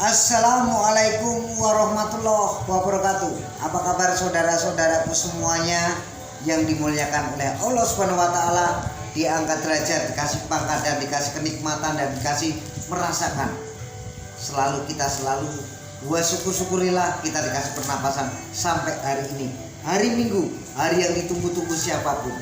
Assalamualaikum warahmatullahi wabarakatuh. Apa kabar saudara-saudaraku semuanya yang dimuliakan oleh Allah Subhanahu wa taala, diangkat derajat, dikasih pangkat dan dikasih kenikmatan dan dikasih merasakan. Kita selalu syukur-syukurilah kita dikasih pernapasan sampai hari ini. Hari Minggu, hari yang ditunggu-tunggu siapapun.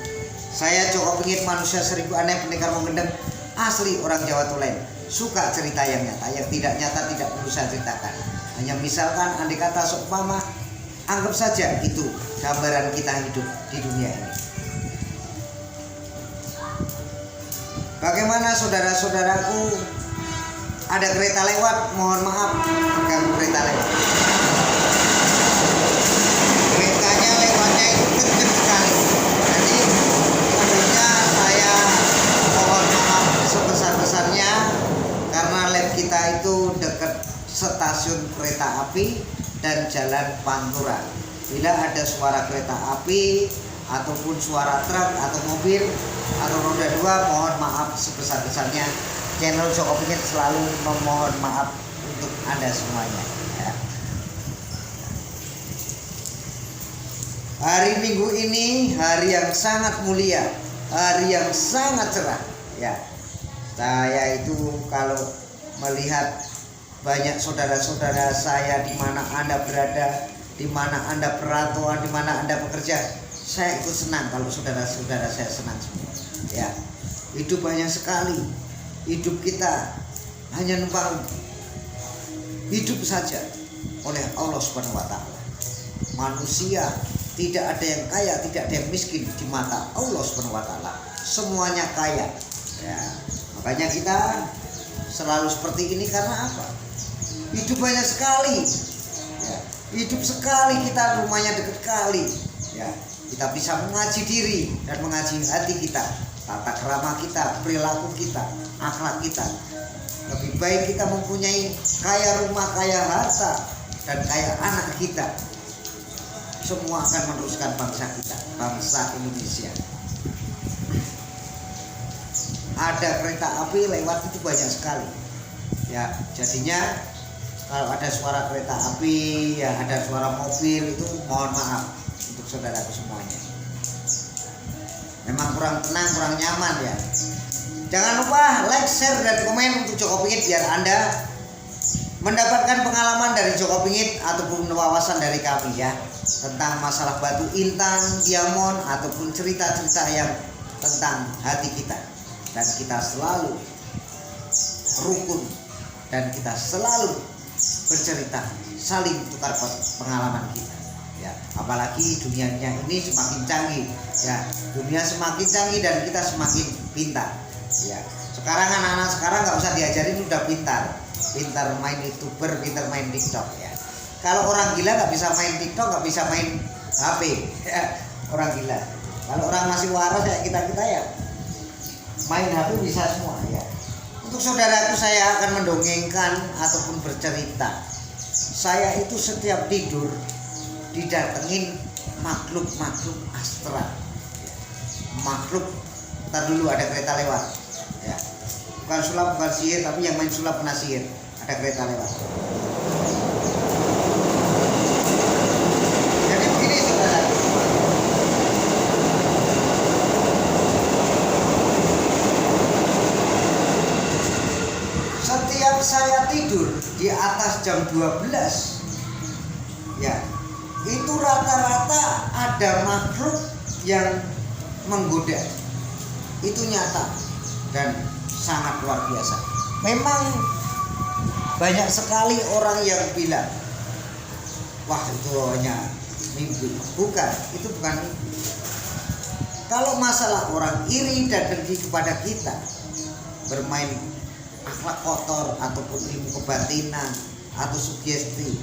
Saya Joko Pingit, manusia seribu aneh, pendekar menggendeng, asli orang Jawa Tulen. Suka cerita yang nyata, yang tidak nyata tidak perlu saya ceritakan. Hanya misalkan andai kata seumpama, anggap saja itu gambaran kita hidup di dunia ini. Bagaimana saudara-saudaraku, ada kereta lewat, mohon maaf mengganggu kereta lewat. Keretanya lewatnya itu kenceng sekali. Jadi tentunya saya mohon maaf sebesar-besarnya, karena lab kita itu dekat stasiun kereta api dan jalan Pantura. Bila ada suara kereta api ataupun suara truk atau mobil atau roda dua, mohon maaf sebesar-besarnya. Channel Joko Pingit selalu memohon maaf untuk Anda semuanya ya. Hari Minggu ini hari yang sangat mulia, hari yang sangat cerah ya. Saya itu kalau melihat banyak saudara-saudara saya di mana Anda berada, di mana Anda perantauan, di mana Anda bekerja, saya itu senang kalau saudara-saudara saya senang semua. Ya, hidup banyak sekali. Hidup kita hanya numpang hidup saja oleh Allah Subhanahu wa taala. Manusia tidak ada yang kaya, tidak ada yang miskin di mata Allah Subhanahu wa taala. Semuanya kaya. Ya. Makanya kita selalu seperti ini karena apa? Hidup banyak sekali. Ya. Hidup sekali, kita rumahnya dekat kali. Ya. Kita bisa mengaji diri dan mengaji hati kita, tata krama kita, perilaku kita, akhlak kita. Lebih baik kita mempunyai kaya rumah, kaya harta, dan kaya anak kita. Semua akan meneruskan bangsa kita, bangsa Indonesia. Ada kereta api lewat itu banyak sekali. Ya, jadinya kalau ada suara kereta api, ya ada suara mobil, itu mohon maaf untuk saudaraku semuanya. Memang kurang tenang, kurang nyaman ya. Jangan lupa like, share, dan komen untuk Joko Pingit biar Anda mendapatkan pengalaman dari Joko Pingit ataupun wawasan dari kami ya, tentang masalah batu intan, diamond, ataupun cerita-cerita yang tentang hati kita. Dan kita selalu rukun dan kita selalu bercerita, saling tukar pengalaman kita ya. Apalagi dunianya ini semakin canggih ya, dunia semakin canggih dan kita semakin pintar ya. Sekarang anak-anak sekarang nggak usah diajarin, udah pintar main YouTuber, pintar main TikTok ya. Kalau orang gila nggak bisa main TikTok, nggak bisa main HP ya. Orang gila. Kalau orang masih waras kayak kita ya, main HP bisa semua ya. Untuk saudaraku, saya akan mendongengkan ataupun bercerita. Saya itu setiap tidur didatengin makhluk-makhluk astral ya. Makhluk, ntar dulu ada kereta lewat ya. Bukan sulap, bukan sihir, tapi yang main sulap kena sihir. Ada kereta lewat. Jadi begini saudara, setiap saya tidur di atas jam 12 ya, itu rata-rata ada makhluk yang menggoda. Itu nyata dan sangat luar biasa. Memang banyak sekali orang yang bilang, wah itu hanya mimpi. Bukan, itu bukan mimpi. Kalau masalah orang iri dan dengki kepada kita, bermain akhlak kotor ataupun ilmu kebatinan atau sugesti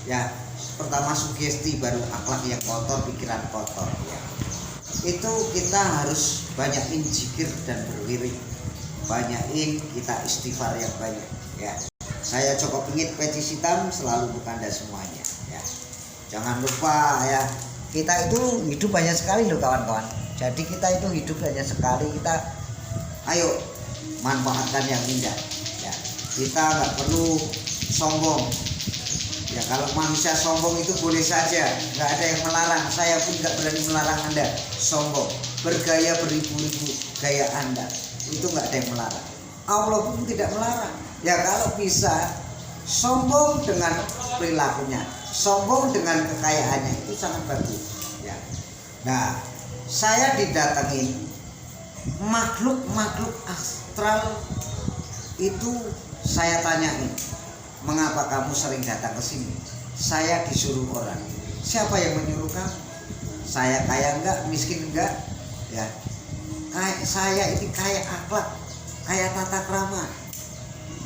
ya, pertama sugesti baru akhlak yang kotor, pikiran kotor ya. Itu kita harus banyakin zikir dan berwirid, banyakin kita istighfar yang banyak ya. Saya Joko Pingit, peci hitam, selalu untuk Anda semuanya ya. Jangan lupa ya, kita itu hidup banyak sekali loh kawan-kawan. Jadi kita itu hidup banyak sekali, kita ayo manfaatkan yang indah ya. Kita nggak perlu sombong. Ya kalau manusia sombong itu boleh saja, nggak ada yang melarang. Saya pun nggak berani melarang Anda sombong, bergaya beribu-ribu gaya Anda, itu nggak ada yang melarang. Allah pun tidak melarang. Ya kalau bisa sombong dengan perilakunya, sombong dengan kekayaannya, itu sangat bagus. Ya. Nah, saya didatengin makhluk-makhluk astral itu, saya tanyain, mengapa kamu sering datang ke sini? Saya disuruh orang. Siapa yang menyuruh kamu? Saya kaya enggak, miskin enggak? Ya. Saya ini kaya akhlak, kaya tata krama.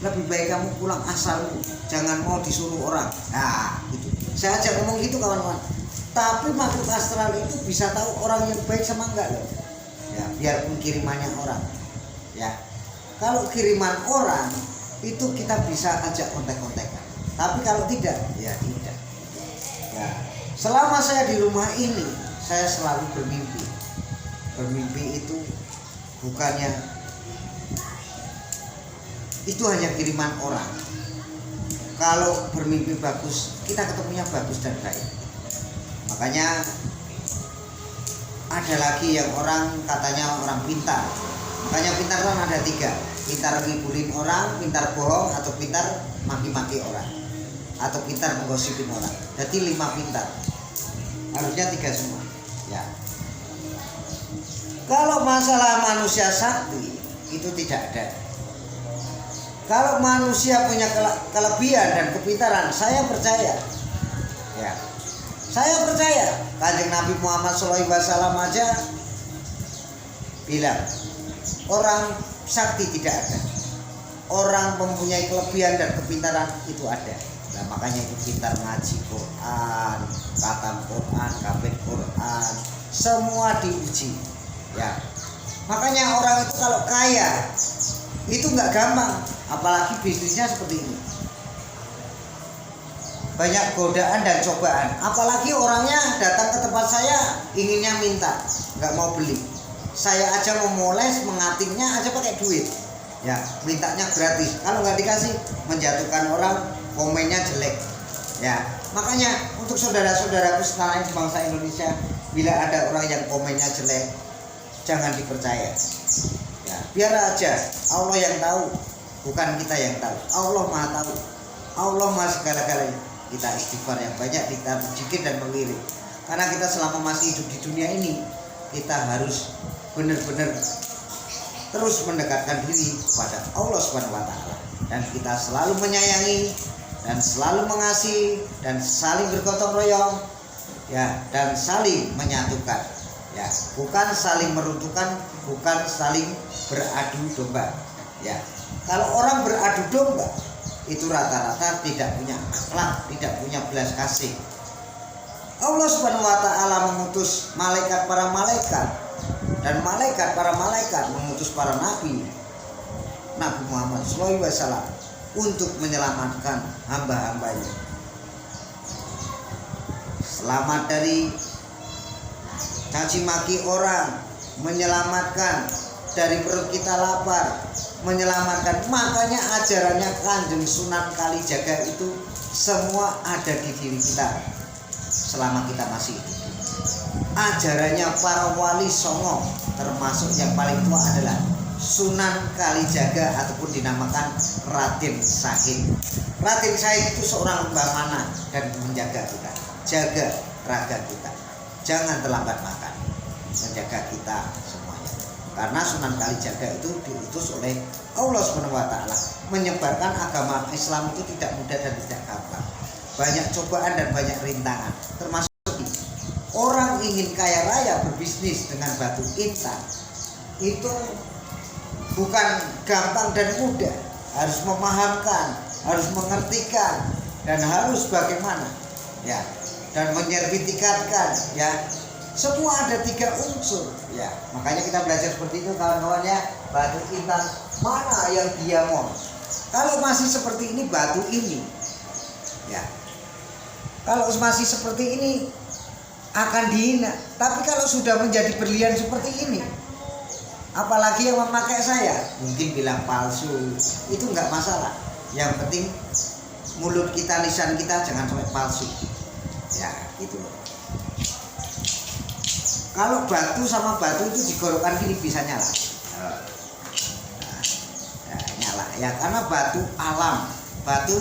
Lebih baik kamu pulang asalmu, jangan mau disuruh orang. Nah, itu. Saya ajak ngomong gitu kawan-kawan. Tapi makhluk astral itu bisa tahu orang yang baik sama enggak loh. Ya, biarpun kirimannya orang. Ya. Kalau kiriman orang itu kita bisa ajak kontak-kontakan. Tapi kalau tidak, ya tidak. Ya, selama saya di rumah ini, saya selalu bermimpi. Bermimpi itu bukannya itu hanya kiriman orang. Kalau bermimpi bagus, kita ketemunya bagus dan baik. Makanya ada lagi yang orang katanya orang pintar. Makanya pintar kan ada 3. Pintar ngibulin orang, pintar bohong, atau pintar maki-maki orang, atau pintar menggosipin orang. Jadi 5 pintar. Harusnya 3 semua. Ya. Kalau masalah manusia sakti itu tidak ada. Kalau manusia punya kelebihan dan kepintaran, saya percaya. Ya. Saya percaya. Kanjeng Nabi Muhammad SAW aja bilang, orang sakti tidak ada, orang mempunyai kelebihan dan kepintaran itu ada. Nah, makanya itu pintar ngaji Quran, khatam Quran, hafid Quran, semua diuji. Ya, makanya orang itu kalau kaya itu nggak gampang, apalagi bisnisnya seperti ini. Banyak godaan dan cobaan, apalagi orangnya datang ke tempat saya inginnya minta, nggak mau beli. Saya aja memoles, mengatingnya aja pakai duit. Ya, mintanya gratis. Kalau nggak dikasih, menjatuhkan orang, komennya jelek. Ya, makanya untuk saudara-saudaraku sekalian bangsa Indonesia, bila ada orang yang komennya jelek, jangan dipercaya. Ya, biar aja Allah yang tahu, bukan kita yang tahu. Allah Maha tahu. Allah Maha segala-galanya. Kita istighfar yang banyak, kita berzikir dan mengiring. Karena kita selama masih hidup di dunia ini, kita harus benar-benar terus mendekatkan diri kepada Allah Subhanahu wa taala, dan kita selalu menyayangi dan selalu mengasihi dan saling bergotong royong, ya, dan saling menyatukan, ya, bukan saling meruntuhkan, bukan saling beradu domba. Ya, kalau orang beradu domba itu rata-rata tidak punya akhlak, tidak punya belas kasih. Allah Subhanahu wa taala mengutus malaikat para malaikat, dan malaikat para malaikat mengutus para nabi, Nabi Muhammad SAW, untuk menyelamatkan hamba-hambanya. Selamat dari caci maki orang, menyelamatkan dari perut kita lapar, menyelamatkan. Makanya ajarannya Kanjeng Sunan Kalijaga itu semua ada di diri kita selama kita masih hidup. Ajarannya para wali songo, termasuk yang paling tua adalah Sunan Kalijaga ataupun dinamakan Raden Syahid. Raden Syahid itu seorang lembah dan menjaga kita, jaga raga kita, jangan terlambat makan, menjaga kita semuanya. Karena Sunan Kalijaga itu diutus oleh Allah Subhanahu wa taala menyebarkan agama Islam itu tidak mudah dan tidak gampang. Banyak cobaan dan banyak rintangan, termasuk orang ingin kaya raya berbisnis dengan batu intan itu bukan gampang dan mudah. Harus memahamkan, harus mengertikan, dan harus bagaimana, ya, dan menyertifikatkan, ya. Semua ada 3 unsur, ya. Makanya kita belajar seperti itu kawan-kawan, ya. Batu intan mana yang diamond? Kalau masih seperti ini batu ini, ya. Kalau masih seperti ini akan dihina. Tapi kalau sudah menjadi berlian seperti ini, apalagi yang memakai saya, mungkin bilang palsu, itu nggak masalah. Yang penting mulut kita, lisan kita jangan sampai palsu. Ya, gitu loh. Kalau batu sama batu itu digorokkan gini bisa nyala. Nyala ya, karena batu alam, batu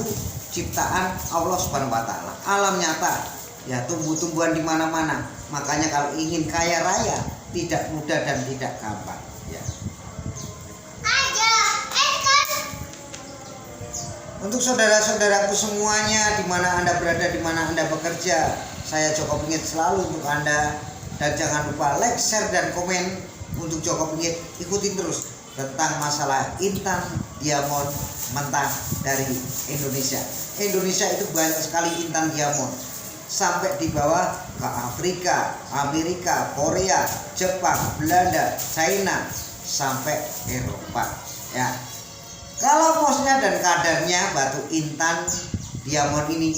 ciptaan Allah Subhanahu wa taala. Alam nyata. Ya, tumbuh-tumbuhan di mana-mana. Makanya kalau ingin kaya raya tidak mudah dan tidak gampang, ya. Untuk saudara-saudaraku semuanya, di mana Anda berada, di mana Anda bekerja, saya Joko Pingit selalu untuk Anda. Dan jangan lupa like, share, dan komen untuk Joko Pingit. Ikutin terus tentang masalah intan diamond mentah dari Indonesia. Indonesia itu banyak sekali intan diamond, sampai dibawa ke Afrika, Amerika, Korea, Jepang, Belanda, China, sampai Eropa. Ya. Kalau posnya dan kadarnya batu intan diamond ini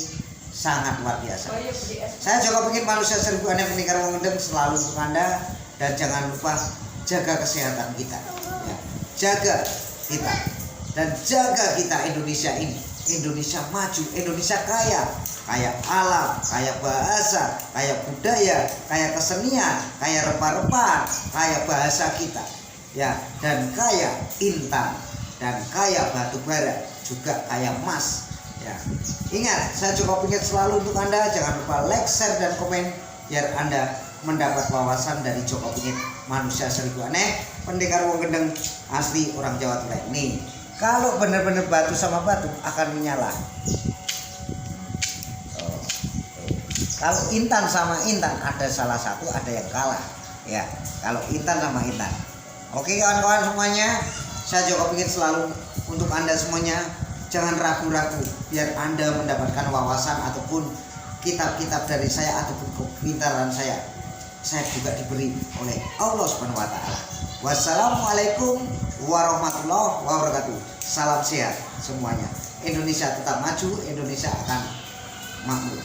sangat luar biasa. Saya Joko Pingit, manusia 1000 aneh peningkar wong gendeng, selalu untuk Anda. Dan jangan lupa jaga kesehatan kita, ya. Jaga kita dan jaga kita Indonesia ini. Indonesia maju, Indonesia kaya, kaya alam, kaya bahasa, kaya budaya, kaya kesenian, kaya rempah-rempah, kaya bahasa kita, ya, dan kaya intan, dan kaya batu bara, juga kaya emas, ya. Ingat, saya Joko Pingit selalu untuk Anda. Jangan lupa like, share, dan komen biar Anda mendapat wawasan dari Joko Pingit, manusia 1000 aneh pendekar wong gendeng asli orang Jawa Tengah. Nih, kalau benar-benar batu sama batu akan menyala. Kalau intan sama intan ada salah satu, ada yang kalah, ya. Kalau intan sama intan. Oke kawan-kawan semuanya, saya Joko Pingit selalu untuk Anda semuanya. Jangan ragu-ragu biar Anda mendapatkan wawasan ataupun kitab-kitab dari saya ataupun kepintaran saya. Saya juga diberi oleh Allah Subhanahu wa taala. Wassalamualaikum warahmatullahi wabarakatuh. Salam sehat semuanya. Indonesia tetap maju, Indonesia akan makmur.